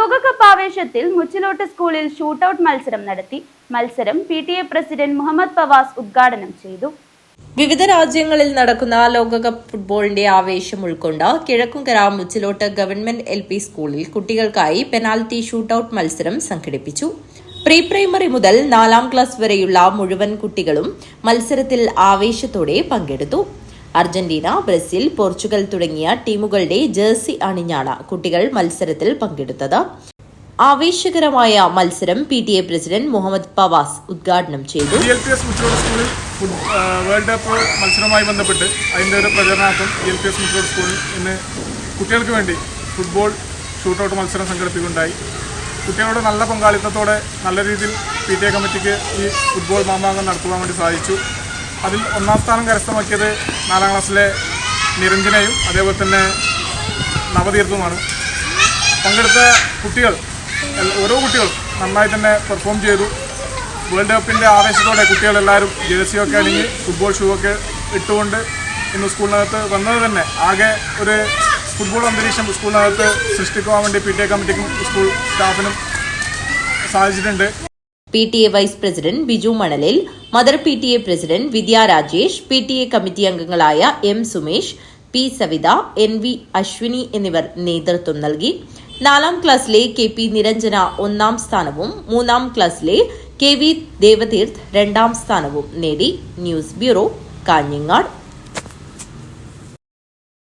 ലോകകപ്പ് ആവേശത്തിൽ മുച്ചിലോട്ട് സ്കൂളിൽ ഷൂട്ടൌട്ട് മത്സരം നടത്തി. മത്സരം PTA പ്രസിഡന്റ് മുഹമ്മദ് പവാസ് ഉദ്ഘാടനം ചെയ്തു. വിവിധ രാജ്യങ്ങളിൽ നടക്കുന്ന ലോകകപ്പ് ഫുട്ബോളിന്റെ ആവേശം ഉൾക്കൊണ്ട് കിഴക്കുംകര മുച്ചിലോട്ട് ഗവൺമെന്റ് LP സ്കൂളിൽ കുട്ടികൾക്കായി പെനാൽറ്റി ഷൂട്ടൌട്ട് മത്സരം സംഘടിപ്പിച്ചു. പ്രീ പ്രൈമറി മുതൽ 4ാം ക്ലാസ് വരെയുള്ള മുഴുവൻ കുട്ടികളും മത്സരത്തിൽ ആവേശത്തോടെ പങ്കെടുത്തു. അർജന്റീന, ബ്രസീൽ, പോർച്ചുഗൽ തുടങ്ങിയ ടീമുകളുടെ ജേഴ്സി അണിഞ്ഞാണ് കുട്ടികൾ മത്സരത്തിൽ പങ്കെടുത്തത്. ആവേശകരമായ മത്സരം PTA പ്രസിഡന്റ് മുഹമ്മദ് പവാസ് ഉദ്ഘാടനം ചെയ്തു. വേൾഡ് കപ്പ് മത്സരവുമായി ബന്ധപ്പെട്ട് അതിൻ്റെ ഒരു പ്രചരണാർത്ഥം LPS മുച്ചിലോട്ട് സ്കൂളിൽ ഇന്ന് കുട്ടികൾക്ക് വേണ്ടി ഫുട്ബോൾ ഷൂട്ടൌട്ട് മത്സരം സംഘടിപ്പിക്കുകയുണ്ടായി. കുട്ടികളുടെ നല്ല പങ്കാളിത്തത്തോടെ നല്ല രീതിയിൽ PTA കമ്മിറ്റിക്ക് ഈ ഫുട്ബോൾ മാമാങ്കം നടത്തുവാൻ വേണ്ടി സാധിച്ചു. അതിൽ 1ാം സ്ഥാനം കരസ്ഥമാക്കിയത് 4ാം ക്ലാസ്സിലെ നിരഞ്ജനയും അതേപോലെ തന്നെ നവതീർത്ഥവുമാണ്. പങ്കെടുത്ത കുട്ടികൾ ഓരോ കുട്ടികളും നന്നായി തന്നെ പെർഫോം ചെയ്തു. വേൾഡ് കപ്പിൻ്റെ ആവേശത്തോടെ കുട്ടികളെല്ലാവരും ജേഴ്സിയൊക്കെ അണിഞ്ഞ് ഫുട്ബോൾ ഷൂ ഒക്കെ ഇട്ടുകൊണ്ട് ഇന്ന് സ്കൂളിനകത്ത് വന്നത് തന്നെ ആകെ ഒരു ഫുട്ബോൾ അന്തരീക്ഷം സ്കൂളിനകത്ത് സൃഷ്ടിക്കുവാൻ വേണ്ടി PTA കമ്മിറ്റിക്കും സ്കൂൾ സ്റ്റാഫിനും സാധിച്ചിട്ടുണ്ട്. PTA വൈസ് പ്രസിഡന്റ് ബിജു മണലിൽ, mother PTA president Vidya Rajesh, PTA committee അംഗങ്ങളായ M Sumesh, P Savitha, NV Ashwini എന്നിവർ നേതൃത്വം നൽകി. 4ാം ക്ലാസ്സിലെ KP നിരഞ്ജന 1ാം സ്ഥാനവും 3ാം ക്ലാസ്സിലെ KV ദേവതീർത്ത് 2ാം സ്ഥാനവും നേടി. News bureau, Kanhangad.